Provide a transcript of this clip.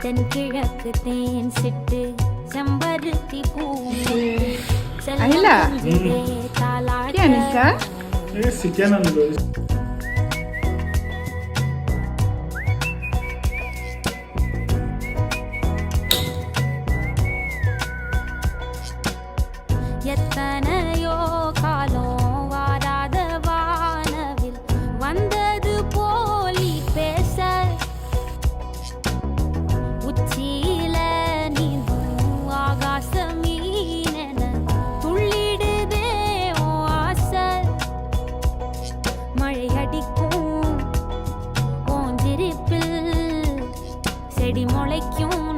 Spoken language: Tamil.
தென்கிழக்கு தேன் சிட்டு செம்பருத்தி பூ Ayla. தாலாட்டு Pianista. Si chiamano எத்தனையோ காலம் வாராத வானவில் வந்தது போலி பேச உச்சியில நீந்தும் ஆகாச மீனென துள்ளிடுதே உன் ஆசை மழை அடிக்கும் உன் சிரிப்பில் செடி முளைக்கும்